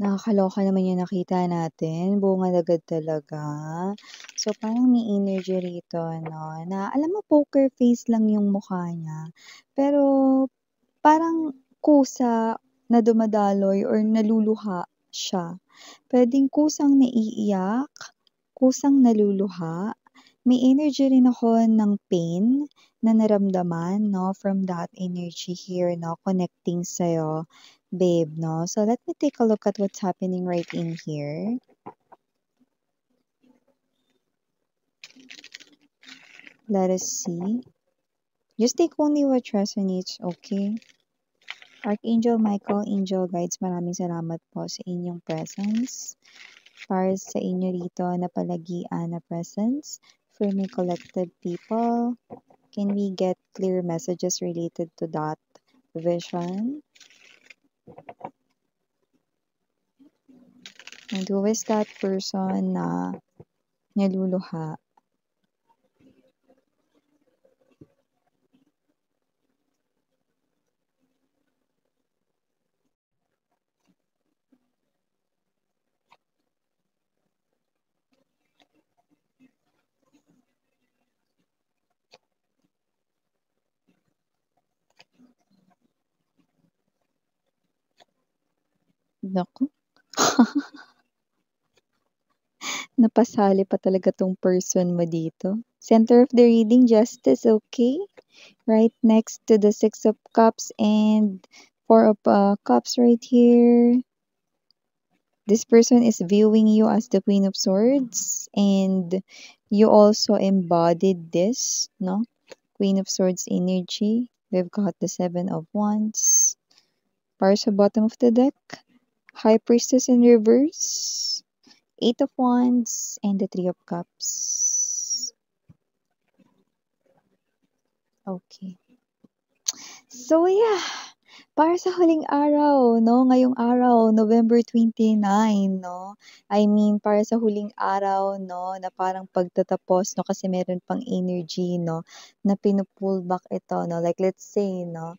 Nakakaloka naman yung nakita natin, bungad agad talaga. So, parang may energy rito 'no, na alam mo poker face lang yung mukha niya, pero parang kusa na dumadaloy or naluluha siya. Puwedeng kusang naiiyak, kusang naluluha. May energy rin ako ng pain na naramdaman 'no, from that energy here 'no, connecting sa'yo, babe 'no. So, let me take a look at what's happening right in here. Let us see. Just take only what resonates, okay? Archangel Michael, Angel Guides, maraming salamat po sa inyong presence. Para sa inyo rito na palagian na presence for my collective people. Can we get clear messages related to that vision? And who is that person na naluluha? Naku, napasali pa talaga tong person mo dito. Center of the reading, Justice, okay? Right next to the Six of Cups and Four of Cups right here. This person is viewing you as the Queen of Swords and you also embodied this, no? Queen of Swords energy. We've got the Seven of Wands. Para sa bottom of the deck, High Priestess in reverse, Eight of Wands, and the Three of Cups. Okay. So yeah, para sa huling araw 'no, ngayong araw November 29 'no, I mean para sa huling araw 'no, na parang pagtatapos 'no, kasi meron pang energy 'no, na pinu-pull back ito 'no, like let's say 'no,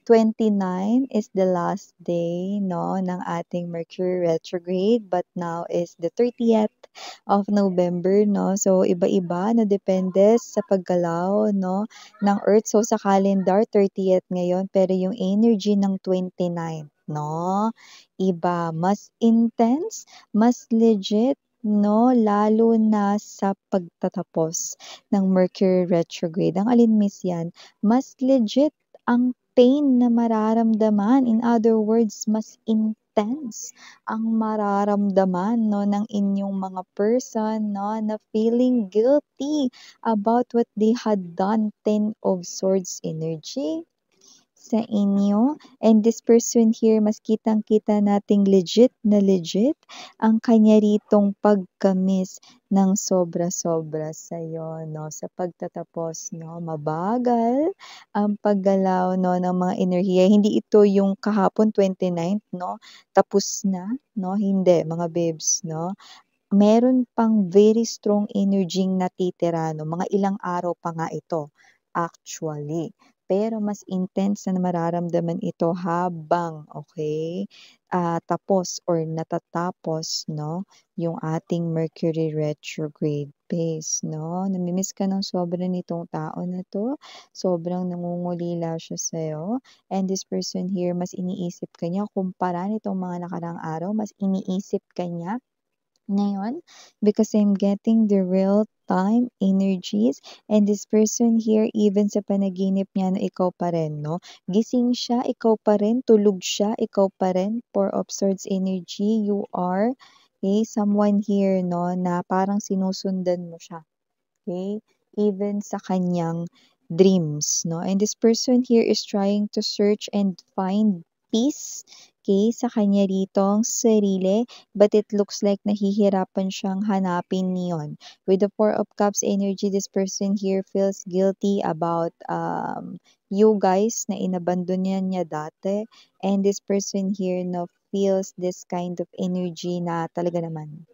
29 is the last day 'no, ng ating Mercury retrograde but now is the 30th of November 'no. So iba-iba na depende sa paggalaw 'no, ng Earth. So, sa calendar, 30th ngayon, pero yung energy ng 29th, no? Iba, mas intense, mas legit, no? Lalo na sa pagtatapos ng Mercury retrograde. Ang alin miss yan? Mas legit ang pain na mararamdaman. In other words, mas intense ang mararamdaman no ng inyong mga person no na feeling guilty about what they had done. Ten of Swords energy sa inyo. And this person here, mas kitang-kita nating legit na legit ang kanya ritong pagkamis ng sobra-sobra sa'yo, no? Sa pagtatapos, no? Mabagal ang paggalaw, no? Ng mga enerhiya. Hindi ito yung kahapon, 29th, no? Tapos na, no? Hindi, mga babes, no? Meron pang very strong energy natitira 'no, mga ilang araw pa nga ito actually. Pero mas intense na mararamdaman ito habang, okay, tapos or natatapos 'no, yung ating Mercury retrograde phase 'no. Nami-miss ka ng sobra nitong tao na 'to, sobrang nangungulila siya sa'yo and this person here mas iniisip ka niya kumpara nitong mga nakaraang araw, mas iniisip ka niya ngayon because I'm getting the real time energies and this person here even sa panaginip niya na ikaw pa rin 'no, gising siya, ikaw pa rin, tulog siya, ikaw pa rin, Four of Swords energy, you are, okay, someone here 'no, na parang sinusundan mo siya, okay, even sa kanyang dreams 'no, and this person here is trying to search and find peace, okay, sa kanya ritong sarili but it looks like nahihirapan siyang hanapin yon. With the Four of Cups energy, this person here feels guilty about you guys na inabandonyan niya dati and this person here no feels this kind of energy na talaga naman,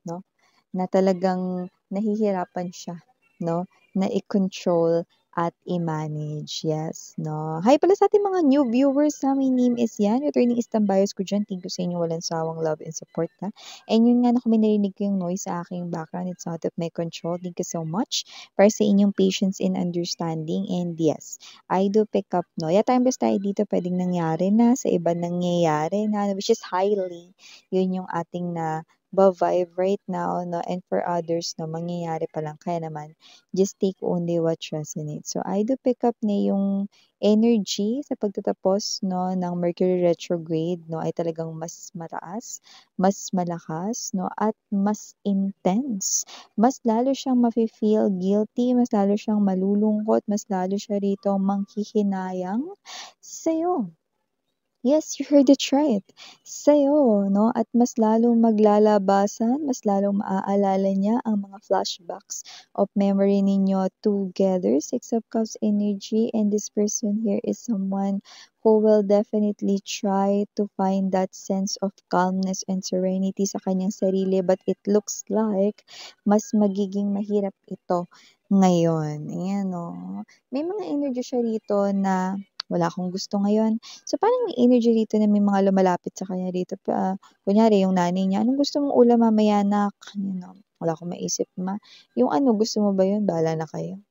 no? Na talagang nahihirapan siya, no? Na i-control at i-manage. Yes, no? Hi pala sa ating mga new viewers ha. My name is Yan. Returning Istambayos ko dyan. Thank you sa inyo walang sawang love and support ha. And yun nga na kung may narinig ko yung noise sa aking background, it's out of my control. Thank you so much para sa inyong patience and understanding. And yes, I do pick up, no? Yeah, timeless tayo dito pwedeng nangyari na, sa iba nangyayari na, which is highly, yun yung ating na vibe right now, no? And for others, no, mangyayari pa lang. Kaya naman, just take only what resonates. So, I do pick up na yung energy sa pagtatapos, no, ng Mercury retrograde, no, ay talagang mas mataas, mas malakas, no, at mas intense. Mas lalo siyang mafe-feel guilty, mas lalo siyang malulungkot, mas lalo siya rito manghihinayang sa'yo. Yes, you heard it right. Sa'yo, no? At mas lalong maglalabasan, mas lalong maaalala niya ang mga flashbacks of memory ninyo together. Six of Cups energy, and this person here is someone who will definitely try to find that sense of calmness and serenity sa kanyang sarili, but it looks like mas magiging mahirap ito ngayon. Ayan, no? May mga energy siya rito na wala akong gusto ngayon. So, parang may energy dito na may mga lumalapit sa kanya dito pa kunyari yung nanay niya, "Anong gusto mong ulam mamaya anak?" Gano'n. "Wala akong maisip ma." "Yung ano, gusto mo ba yun? Bahala na kayo."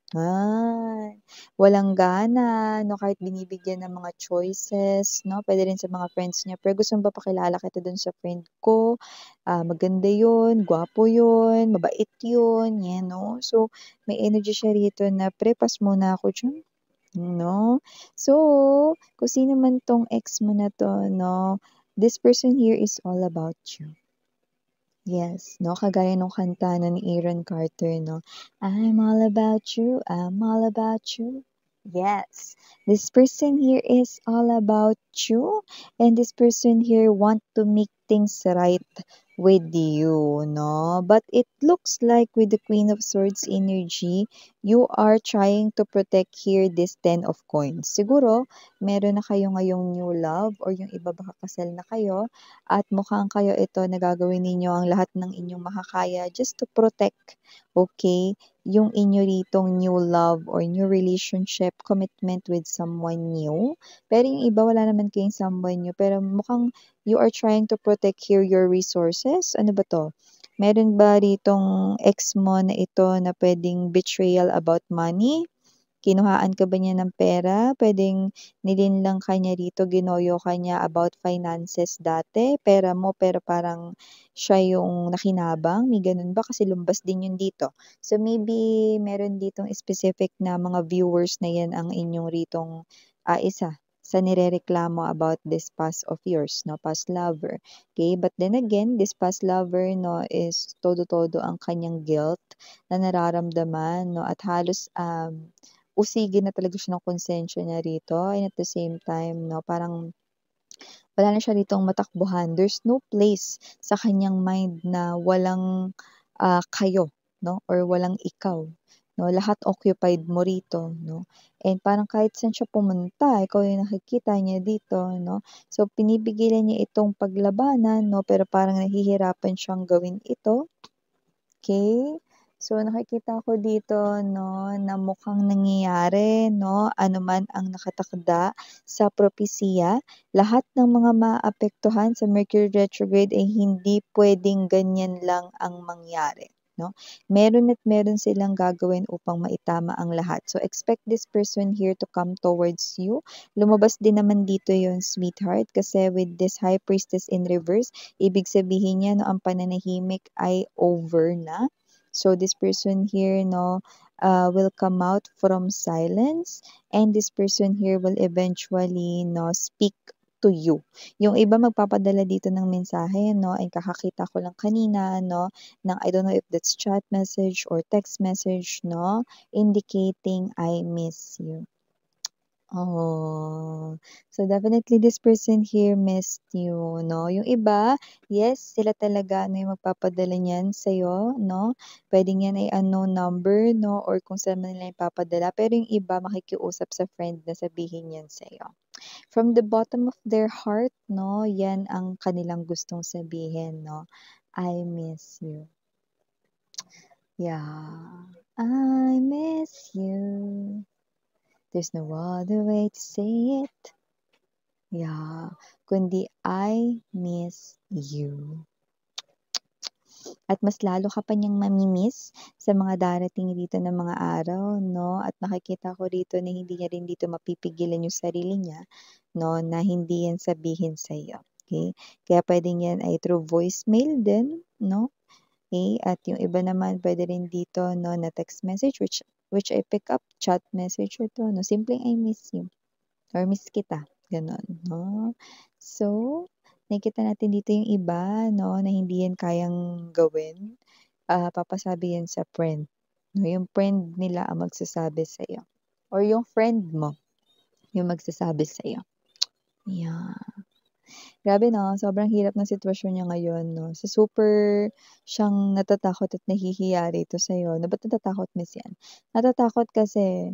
Walang gana 'no, kahit binibigyan ng mga choices 'no, puwede rin sa mga friends niya, "Pero gusto mo ba pakilala kita dun sa friend ko? Maganda yun, gwapo yun, mabait yun." 'Yan 'no. So, may energy siya rito na, "Pre, pas muna ako diyan." 'No? So, kung sino man 'tong ex mo na 'to 'no, this person here is all about you. Yes, 'no, kagaya nung kanta na ni Aaron Carter 'no, "I'm all about you, I'm all about you." Yes, this person here is all about you, and this person here want to make things right with you, no? But it looks like with the Queen of Swords energy, you are trying to protect here this Ten of Coins. Siguro, meron na kayo ngayong new love or yung iba baka kasal na kayo at mukhang kayo ito na gagawin ninyo ang lahat ng inyong makakaya just to protect, okay, yung inyo ritong new love or new relationship, commitment with someone new. Pero yung iba wala naman kayong someone new, pero mukhang you are trying to protect here your resources. Ano ba to? Meron ba ritong ex mo na ito na pwedeng betrayal about money? Kinuhaan ka ba niya ng pera? Puwedeng nilinlang ka niya rito, ginoyo ka niya about finances dati, pera mo pero parang siya yung nakinabang, may gano'n ba? Kasi lumbas din yun dito. So maybe meron ditong specific na mga viewers na 'yan ang inyong ritong, isa sa nirereklamo about this past of yours 'no, past lover, okay. But then again, this past lover 'no is todo-todo ang kanyang guilt na nararamdaman 'no at halos, usigin na talaga siya ng konsensya niya rito and at the same time 'no, parang wala na siya ritong matakbuhan. There's no place sa kanyang mind na walang, kayo 'no or walang ikaw 'no, lahat occupied mo rito 'no. And parang kahit saan siya pumunta ikaw yung nakikita niya dito 'no. So, pinipigilan niya itong paglabanan 'no, pero parang nahihirapan siyang gawin ito. Okay. So, nakikita ko dito 'no, na mukhang nangyayari 'no, ano man ang nakatakda sa propesiya, lahat ng mga maaapektuhan sa Mercury retrograde ay hindi puwedeng ganyan lang ang mangyari 'no. Meron at meron silang gagawin upang maitama ang lahat. So, expect this person here to come towards you. Lumabas din naman dito yon sweetheart, kasi with this High Priestess in reverse, ibig sabihin niya 'no, ang pananahimik ay over na. So this person here 'no, will come out from silence, and this person here will eventually 'no, speak to you. Yung iba magpapadala dito ng mensahe 'no, and kakakita ko lang kanina 'no, ng I don't know if that's chat message or text message 'no, indicating, "I miss you." Oh, so definitely this person here missed you 'no. Yung iba, yes, sila talaga ano yung magpapadala niyan sa'yo 'no. Puwedeng yan ay unknown number 'no or kung saan man nila ipapadala, pero yung iba makikiusap sa friend na sabihin yan sa'yo. From the bottom of their heart 'no, yan ang kanilang gustong sabihin 'no, "I miss you." Yeah, I miss you. There's no other way to say it. Yeah, kundi I miss you. At mas lalo ka pa niyang mami-miss sa mga darating dito na mga araw 'no, at nakikita ko rito na hindi niya rin dito mapipigilan yung sarili niya 'no, na hindi yan sabihin sa'yo, okey? Kaya puwedeng yan ay through voicemail din 'no, okey? At yung iba naman puwede rin dito 'no, na text message which I pick up, chat message or 'to 'no, simpleng, "I miss you." Or miss kita, gano'n 'no. So, nakikita natin dito yung iba 'no, na hindi yan kayang gawin, papasabi yan sa friend 'no, yung friend nila ang magsasabi sa'yo or yung friend mo yung magsasabi sa'yo, yeah. Grabe 'no, sobrang hirap ng sitwasyon niya ngayon 'no, so super siyang natatakot at nahihiya rito sa'yo 'no. Ba't natatakot, Miss, yan? Natatakot kasi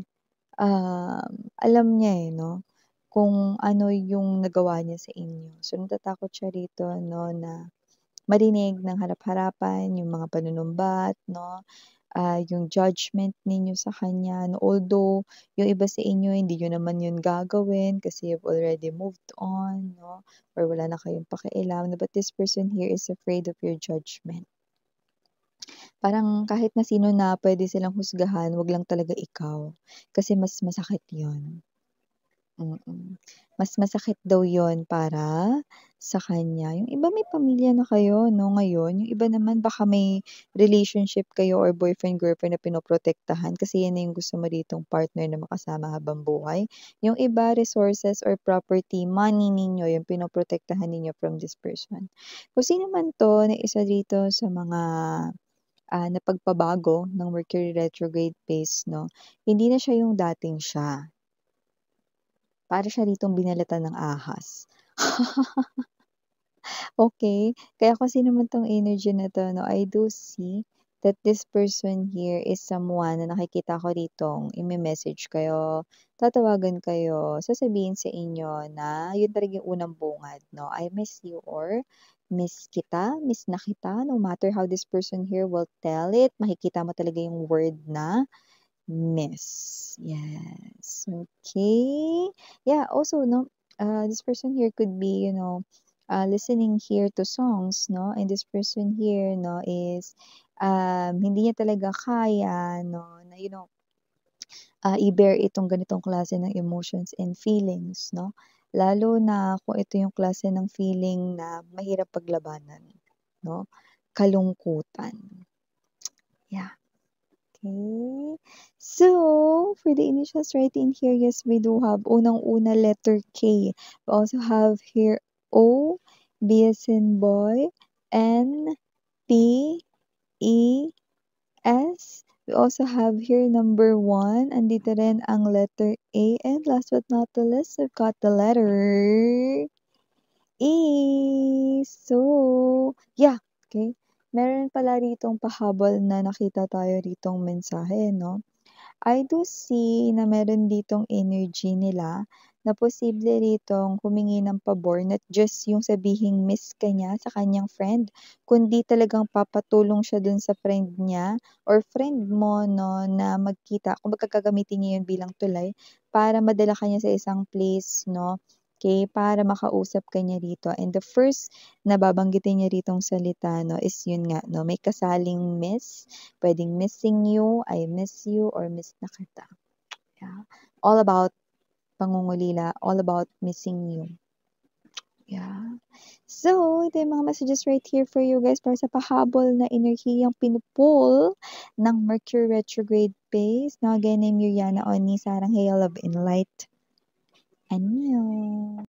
alam niya, no, kung ano yung nagawa niya sa inyo. So, natatakot siya rito 'no, na marinig ng harap-harapan yung mga panunumbat 'no, yung judgment ninyo sa kanya 'no. Although yung iba sa inyo hindi niyo naman yun gagawin kasi you've already moved on 'no, or wala na kayong pakialam, but this person here is afraid of your judgment. Parang kahit na sino na puwede silang husgahan, 'wag lang talaga ikaw, kasi mas masakit yun. Mas masakit daw yon para sa kanya. Yung iba may pamilya na kayo 'no, ngayon. Yung iba naman baka may relationship kayo or boyfriend-girlfriend na pinoprotektahan kasi yan na yung gusto mo ditong partner na makasama habang buhay. Yung iba resources or property, money ninyo yung pinoprotektahan ninyo from this person. Kung sino man 'to na isa dito sa mga, napagpabago ng Mercury retrograde phase 'no, hindi na siya yung dating siya. Para siya ritong binalatan ng ahas. Okay, kaya kung sino man 'tong energy na 'to 'no, I do see that this person here is someone na nakikita ko ditong ime-message kayo, tatawagan kayo, sasabihin sa inyo na yun talaga yung unang bungad 'no, "I miss you" or "Miss kita, miss na kita." No matter how this person here will tell it, makikita mo talaga yung word na miss. Yes, okay. Yeah, also 'no, this person here could be, listening here to songs 'no, and this person here 'no is, hindi niya talaga kaya 'no na i-bear itong ganitong klase ng emotions and feelings 'no. Lalo na kung ito yung klase ng feeling na mahirap paglabanan 'no, kalungkutan. Yeah. Okay. So, for the initials right in here, yes, we do have unang-una letter K. We also have here O, B as in boy, N, P, E, S. We also have here number 1. Andito rin ang letter A. And last but not the least, we've got the letter So, yeah, okay. Meron pala ritong pahabol na nakita tayo ritong mensahe 'no. I do see na meron ditong energy nila na posible ritong humingi ng pabor, not just yung sabihing miss ka niya sa kanyang friend, kundi talagang papatulong siya dun sa friend niya or friend mo 'no, na magkita. Kumbaga gagamitin niya yun bilang tulay para madala ka niya sa isang place 'no, okey, para makausap ka niya rito, and the first na babanggitin niya ritong salita 'no is yun nga 'no, may kasaling miss. Puwedeng missing you, I miss you, or miss na kita. Yeah, all about pangungulila, all about missing you. Yeah. So, ito yung mga messages right here for you guys para sa pahabol na enerhiyang pinu-pull ng Mercury retrograde phase. Now again, I'm Yuriana Oni, sarang hail, love, and light. Annyeong!